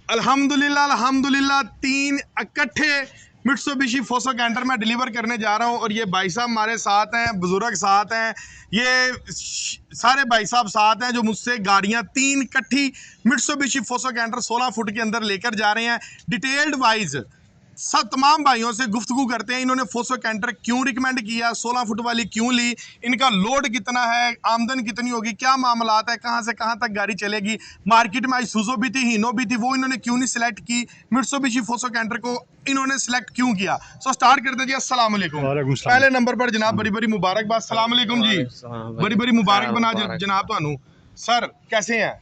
अल्हम्दुलिल्लाह अल्हम्दुलिल्लाह 3 इकट्ठे मिट्सुबिशी फोसो कैंटर में डिलीवर करने जा रहा हूँ और ये भाई साहब हमारे साथ हैं, बुजुर्ग साथ हैं, ये सारे भाई साहब साथ हैं जो मुझसे गाड़ियाँ 3 इकट्ठी मिट्सुबिशी फोसो कैंटर 16 फुट के अंदर लेकर जा रहे हैं। डिटेल्ड वाइज सब तमाम भाइयों से गुफ्तगू करते हैं, इन्होंने फोसो कैंटर क्यों रिकमेंड किया, 16 फुट वाली क्यों ली, इनका लोड कितना है, आमदन कितनी होगी, क्या मामलात है, कहाँ से कहाँ तक गाड़ी चलेगी, मार्केट में आज सुजो भी थी, हीनो भी थी, वो इन्होंने क्यों नहीं सिलेक्ट की, मिट्सुबिशी फोसो कैंटर को इन्होंने सिलेक्ट क्यों किया। सो स्टार्ट करते जी। अस्सलाम वालेकुम। पहले नंबर पर जनाब बड़ी बड़ी मुबारकबाद। अस्सलाम वालेकुम जी, बड़ी बड़ी मुबारकबाद जनाब थानू। सर कैसे हैं?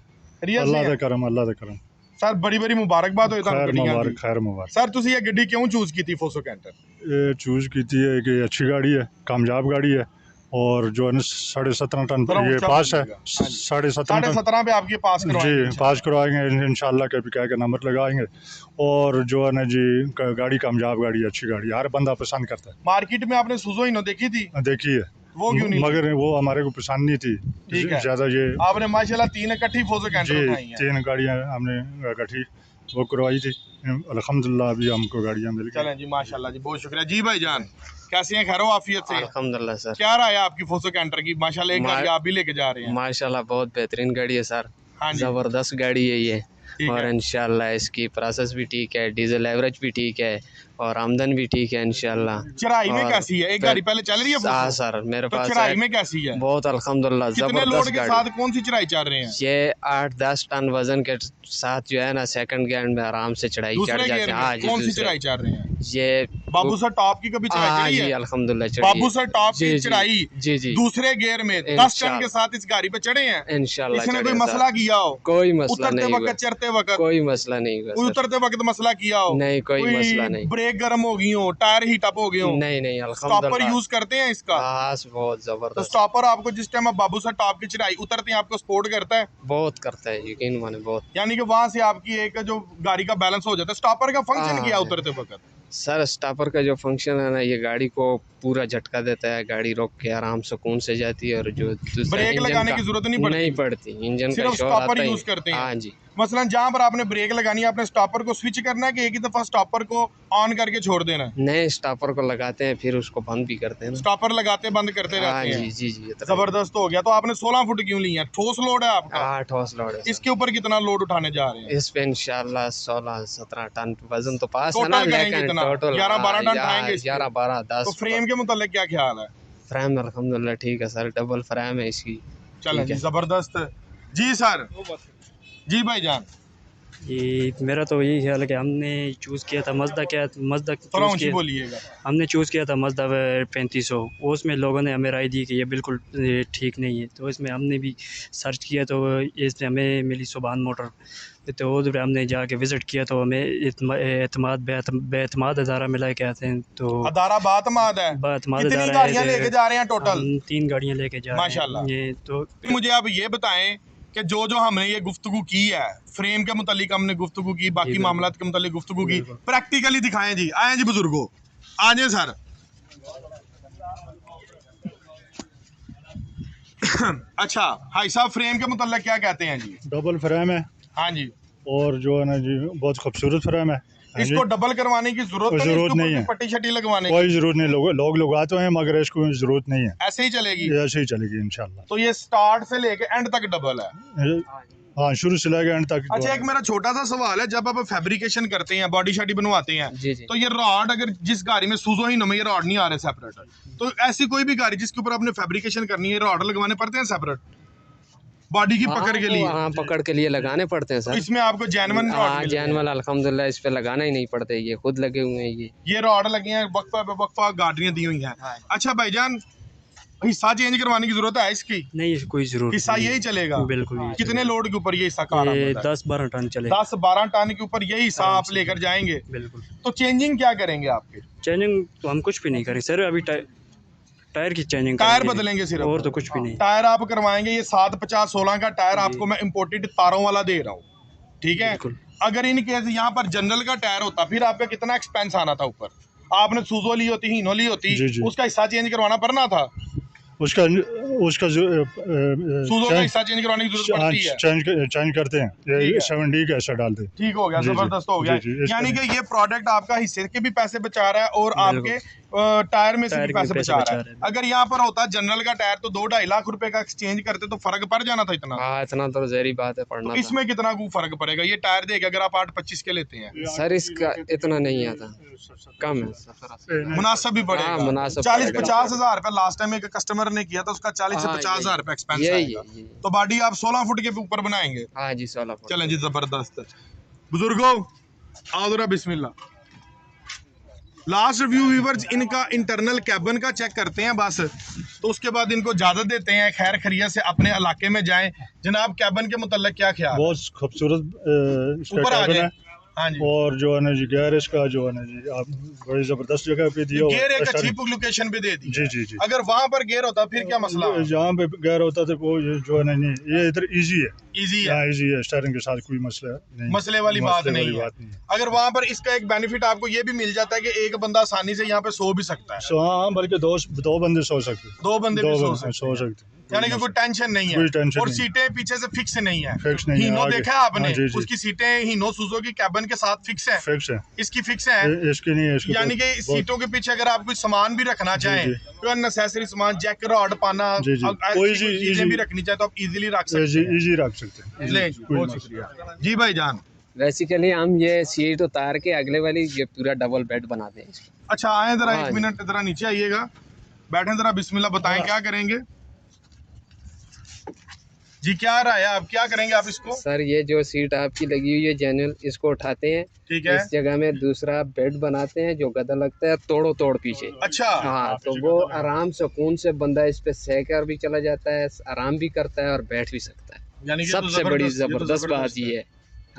अल्लाह दा करम, अल्लाह दा करम। सर बड़ी बड़ी मुबारकबाद हो खैर मुबारक। सर तुसी ये गड्डी क्यों चूज की थी फोसो कैंटर? ये चूज की थी है कि अच्छी गाड़ी है, कामयाब गाड़ी है और जो है ना 17.5 टन ये पास है, 17.5 पे आपके पास जी पास करवाएंगे इंशाल्लाह के क्या के नंबर लगाएंगे और जो है ना जी गाड़ी कामयाब गाड़ी है, अच्छी गाड़ी, हर बंदा पसंद करता है। मार्केट में आपने सुजो हीनो देखी थी? देखी है, वो क्यों नहीं? मगर वो हमारे को पसंद नहीं थी। ठीक है, ज्यादा ये आपने माशाल्लाह 3 इकट्ठी फोसो कैंटर उठाई हैं। 3 गाड़ियां हमने इकट्ठी वो करवाई थी, अल्हम्दुलिल्लाह अभी हमको गाड़ियां मिल गई। चलें जी, माशाल्लाह जी, बहुत शुक्रिया जी। भाईजान कैसे हैं? खैरो आफियत से? अल्हम्दुलिल्लाह सर। क्या राय है आपकी फोसो कैंटर की? माशाल्लाह एक गाड़ी आप भी लेके जा रहे हैं। माशाल्लाह बहुत बेहतरीन गाड़ी है सर, हाँ जी, जबरदस्त गाड़ी है ये और है। इंशाल्लाह इसकी प्रोसेस भी ठीक है, डीजल एवरेज भी ठीक है और आमदन भी ठीक है इंशाल्लाह। चराई में कैसी है? एक गाड़ी पहले चल रही है? हाँ सर मेरे तो पास चराई में कैसी है? बहुत अल्हम्दुलिल्लाह कितने लोड जबरदस्त के गाड़ी। साथ कौन सी चढ़ाई चल रहे हैं? ये 8-10 टन वजन के साथ जो है ना सेकंड गियर में आराम से चढ़ाई चढ़ जाते हैं। हाँ जी, कौन सी चढ़ाई चल रहे हैं? ये बाबू सर टॉप की कभी चढ़ाई चढ़ी है? अल्हम्दुलिल्लाह चढ़ी बाबू सर टॉप की चढ़ाई जी जी दूसरे गियर में 10 टन के साथ इस गाड़ी पे चढ़े हैं इंशाल्लाह। इसने कोई मसला किया हो? कोई मसला उतरते नहीं, वक्त चढ़ते वक्त कोई मसला नहीं हुआ सर। उतरते वक्त मसला किया हो? नहीं, कोई मसला नहीं। ब्रेक गर्म हो गई हो, टायर हीट अप हो गए हो? नहीं नहीं स्टॉपर अल्हम्दुलिल्लाह यूज करते हैं इसका? बहुत तो जबरदस्त। स्टॉपर आपको जिस टाइम आप बाबू सर टॉप की चढ़ाई उतरते हैं आपको सपोर्ट करता है? बहुत करता है, यकीन माने बहुत। यानी कि वहां से आपकी एक जो गाड़ी का बैलेंस हो जाता है। स्टॉपर का फंक्शन किया उतरते वक्त? सर स्टॉपर का जो फंक्शन है ना, ये गाड़ी को पूरा झटका देता है, गाड़ी रोक के आराम सुकून से जाती है और जो ब्रेक लगाने की जरूरत नहीं पड़ती इंजन का सिर्फ शोर स्टॉपर आता यूज करते हैं। हाँ जी, मसलन जहाँ पर आपने ब्रेक लगानी है आपने स्टॉपर को स्विच करना है कि एक ही दफा स्टॉपर को ऑन करके छोड़ देना है? नए स्टॉपर को लगाते हैं फिर उसको बंद भी करते हैं। स्टॉपर लगाते बंद करते रहते हैं। जी जी जी, जबरदस्त हो गया। तो आपने 16 फुट क्यों ली है? ठोस लोड है आपका? 8 हॉर्स लोड है। इसके ऊपर कितना लोड उठाने जा रहे हैं? इस पे इंशाल्लाह 16-17 टन वजन तो पास है ना, लेकिन टोटल 11-12 टन उठाएंगे। 11-12-10। तो फ्रेम के मुतालिक क्या ख्याल है? फ्रेम अल्हम्दुलिल्लाह ठीक है सर, डबल फ्रेम है इसकी। चलें जी, जबरदस्त जी। सर जी भाईजान, ये मेरा तो यही ख्याल है कि हमने चूज़ किया था हमने चूज़ किया था मज़दा 3500। उसमें लोगों ने हमें राय दी कि ये बिल्कुल ठीक नहीं है, तो इसमें हमने भी सर्च किया तो इसमें हमें मिली सुभान मोटर। तो उधर हमने जाके विज़िट किया तो हमें बेअतमाद अदारा मिला कहते हैं। तो अदारा बातमाद है। कितनी गाड़ियाँ लेके जा रहे हैं टोटल? 3 गाड़ियाँ लेके जा रहे हैं माशाल्लाह। ये तो मुझे आप ये बताएं कि जो हमने ये गुफ्तगू की है, फ्रेम के मुतालिक हमने गुफ्तगू की, बाकी मामलात के मुतालिक गुफ्तगू की, प्रैक्टिकली दिखाएं जी। आए जी बुजुर्गो, आ जाए सर। अच्छा भाई साहब, फ्रेम के मुतालिक क्या कहते हैं जी? डबल फ्रेम है। हाँ जी, और जो है ना जी बहुत खूबसूरत फ्रेम है। इसको डबल करवाने की जरूरत नहीं है, पट्टी शट्टी लगवाने कोई जरूरत नहीं। लोग लगाते हैं मगर इसको जरूरत नहीं है, ऐसे ही चलेगी, ऐसे ही चलेगी इंशाल्लाह। तो ये स्टार्ट से लेके एंड तक डबल है? हाँ, शुरू से लेकर एंड तक। अच्छा, एक मेरा छोटा सा सवाल है, जब आप फैब्रिकेशन करते हैं, बॉडी शाडी बनवाते हैं, तो ये रॉड अगर जिस गाड़ी में सुजो ही में ये रॉड नहीं आ रहे सेपरेट, तो ऐसी कोई भी गाड़ी जिसके ऊपर आपने फैब्रिकेशन करनी है, रॉड लगवाने पड़ते हैं सेपरेट बॉडी की पकड़ के लिए? हाँ, पकड़ के लिए लगाने पड़ते हैं सर। इसमें आपको जेन्युइन रॉड? जेन्युइन अल्हम्दुलिल्लाह, इस पे लगाना ही नहीं पड़ते, ये खुद लगे हुए हैं। ये रॉड लगे हैं, वक्फा गाड़ियां दी हुई हैं। अच्छा भाईजान, हिस्सा चेंज करवाने की जरूरत है इसकी? नहीं, कोई जरूरत नहीं, हिस्सा यही चलेगा बिल्कुल। कितने लोड के ऊपर ये हिस्सा? 10-12 टन चलेगा। 10-12 टन के ऊपर यही हिस्सा आप लेकर जाएंगे? बिल्कुल। तो चेंजिंग क्या करेंगे आपके? चेंजिंग तो हम कुछ भी नहीं करेंगे सर, अभी टायर की चेंजिंग, टायर बदलेंगे सिर्फ, और तो कुछ भी नहीं। टायर आप करवाएंगे। ये 750-16 का टायर आपको मैं इम्पोर्टेड तारों वाला दे रहा हूँ, ठीक है? अगर इन केस यहाँ पर जनरल का टायर होता फिर आपका कितना एक्सपेंस आना था ऊपर? आपने सुजो ली होती, हीनो ली होती, उसका हिस्सा चेंज करवाना पड़ना था। उसका उसका जो सूजों का हिस्सा चेंज करवाने की जरूरत पड़ती है। चेंज करते हैं, ठीक है। ये 7D का ऐसा डालते हैं। ठीक हो गया, जी, जी। जबरदस्त हो गया। जी, जी, इसका यानी कि नहीं। ये प्रोडक्ट आपका हिस्से के भी पैसे बचा रहा है और बिल्कुल। आपके टायर में से टायर भी के पैसे भी बचा पैसे रहा बचा है। रहे हैं। अगर यहाँ पर होता जनरल का टायर तो 2-2.5 लाख रुपए का एक्सचेंज करते तो फर्क पड़ जाना था इतना। हाँ इतना तो जहरी बात है पढ़ना तो था। इसमें कितना को फर्क पड़ेगा? ये टायर देगा अगर आप 8.25 के लेते हैं, सर इसका इतना नहीं आता, कम है। मुनासिब भी पड़ेगा। हाँ, मुनासिब 40-50 हजार रुपए लास्ट टाइम एक कस्टमर ने किया था, उसका 40 से हाँ, 50 हजार रुपए एक्सपेंस यही आएगा। है, यही। तो बॉडी आप 16 फुट के ऊपर बनाएंगे। हाँ जी 16 फुट। चलें जी, जबरदस्त। बुजुर्गो आओ जरा, बिस्मिल्लाह। लास्ट रिव्यू व्यूवर्स इनका इंटरनल कैबिन का चेक करते हैं बस, तो उसके बाद इनको इजाजत देते हैं। खैर खैरियत से अपने इलाके में जाएं। जनाब कैबिन के मुतल्लिक क्या ख्याल? बहुत खूबसूरत इसका ऊपर आ कैबिन जाए। है। हाँ जी, और जो है ना जी गैर इसका जो है ना जी आप बड़ी ज़बरदस्त जगह पे दिया हुआ गेयर है। एक अच्छी लोकेशन पे दे दी। जी जी जी। अगर वहां पर गेयर होता फिर क्या मसला? जहाँ पे गैर होता था वो ये जो है ना नहीं, ये इधर इजी है, इजी है, यहाँ इजी है, स्टीयरिंग के साथ कोई मसला नहीं, मसले वाली बात नहीं है। बात नहीं है। अगर वहां पर इसका एक बेनिफिट आपको ये भी मिल जाता है कि एक बंदा आसानी से यहाँ पे सो भी सकता है। सो हाँ, बल्कि दो बंदे सो सकते हैं। दो बंदे भी सो सो सकते हैं। यानी कि कोई टेंशन नहीं है। कोई टेंशन और नहीं। सीटें पीछे से फिक्स नहीं है। फिक्स नहीं है, हीनो आगे। देखा है आपने? हाँ, जी, जी। उसकी सीटें हीनो सुजुकी कैबिन के साथ फिक्स है, फिक्स है, इसकी फिक्स है। इसकी नहीं है, इसकी यानी कि सीटों के पीछे अगर आप कुछ सामान भी रखना चाहें, जी। कोई अननेसेसरी सामान, जैक रॉड पाना, जी, जी। ऐसी कोई कोई जी, चीजें इजी- भी रखनी चाहे तो आप इजीली रख सकते हैं। इजी रख सकते हैं। ले जी, कोई बहुत मसला शुक्रिया जी भाई जान। बेसिकली हम ये सीट उतार के अगले वाली ये पूरा डबल बेड बनाते हैं इसको। अच्छा आए जरा, हाँ एक जी। मिनट जरा नीचे आइएगा, बैठे जरा, बिस्मिल्लाह बताएं क्या करेंगे जी? क्या रहा है, आप क्या करेंगे आप इसको? सर ये जो सीट आपकी लगी हुई है जेन्युइन, इसको उठाते हैं, ठीक है। इस जगह में दूसरा बेड बनाते हैं जो गदा लगता है तोड़ पीछे। अच्छा, हाँ तो वो आराम सुकून से बंदा इस पे सह कर भी चला जाता है, आराम भी करता है और बैठ भी सकता है। यानी कि ये तो सबसे बड़ी ये तो जबरदस्त बात ये है। तो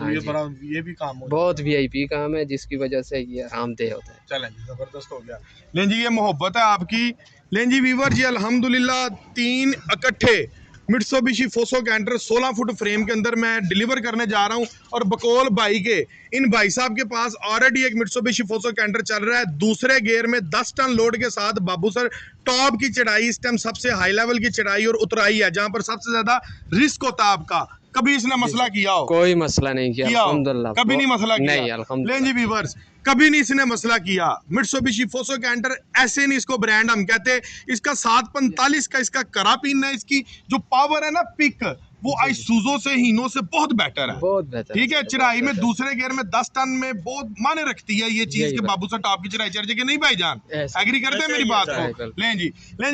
हाँ ये जी। बड़ा ये भी काम हो बहुत वीआईपी काम है जिसकी वजह से ये आरामदेह होता है। चलें जी, जबरदस्त हो गया। लें जी, ये मोहब्बत है आपकी। लें जी वीवर जी, अल्हम्दुलिल्लाह 3 इकट्ठे Mitsubishi Faso canter 16 foot frame के अंदर मैं डिलीवर करने जा रहा हूं। और बकौल भाई के, इन भाई साहब के पास ऑलरेडी एक मिट्सुबिशी फोसो कैंटर चल रहा है दूसरे गियर में 10 टन लोड के साथ। बाबू सर टॉप की चढ़ाई, इस टाइम सबसे हाई लेवल की चढ़ाई और उतराई है जहां पर सबसे ज्यादा रिस्क होता है आपका। कभी इसने मसला किया हो? कोई मसला नहीं किया किया हो? अल्हम्दुलिल्लाह। कभी नहीं मसला किया? नहीं अल्हम्दुलिल्लाह। लें जी व्यूअर्स, कभी नहीं इसने मसला किया। मिट्सुबिशी फोसो कैंटर ऐसे नहीं इसको ब्रांड हम कहते, इसका 745 का इसका करापीन है, इसकी जो पावर है ना पिक, वो आइसुजो से हीनो से बहुत बेटर है। बहुत बेहतर। ठीक है, चढ़ाई में दूसरे गियर में 10 टन में बहुत माने रखती है ये चीज यही के बात। बाबू से टॉप की चढ़ाई चढ़ के नहीं भाईजान, ऐसे। एग्री करते हैं मेरी बात को? बिल्कुल। लें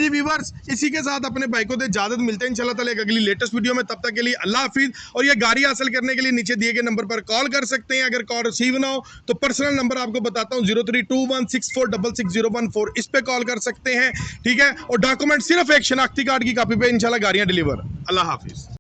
जी व्यूअर्स, इसी के साथ अपने भाई को दे इजाजत, मिलते हैं इंशाल्लाह ताला एक अगली लेटेस्ट वीडियो में। तब तक के लिए अल्लाह हाफिज। और ये गाड़ी हासिल करने के लिए नीचे दिए गए नंबर पर कॉल कर सकते हैं। अगर कॉल रिसीव ना हो तो पर्सनल नंबर आपको बताता हूँ 0321646614, इस पे कॉल कर सकते हैं। ठीक है, और डॉक्यूमेंट सिर्फ एक शनाख्ती कार्ड की कॉपी पे इंशाल्लाह गाड़ियां डिलीवर। अल्लाह हाफिज।